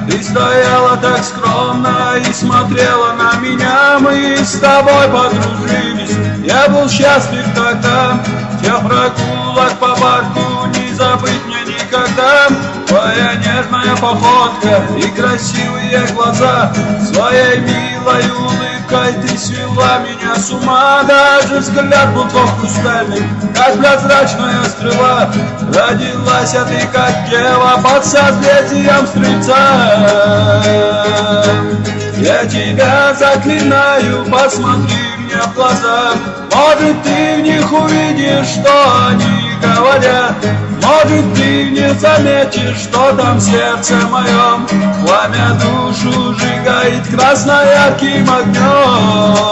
Ты стояла так скромно и смотрела на меня. Мы с тобой подружились, я был счастлив тогда. Тех прогулок по парку не забыть мне никогда. Твоя нежная походка и красивые глаза, своей милой улыбкой ты свела меня с ума. Даже взгляд был тот хрустальный, как прозрачная стрела. Родилась ты как дева под созвездием Стрельца. Я тебя заклинаю, посмотри мне в глаза. Может, ты в них увидишь, что они говорят. Может, ты не заметишь, что там в сердце моем пламя душу сжигает красно-ярким огнем.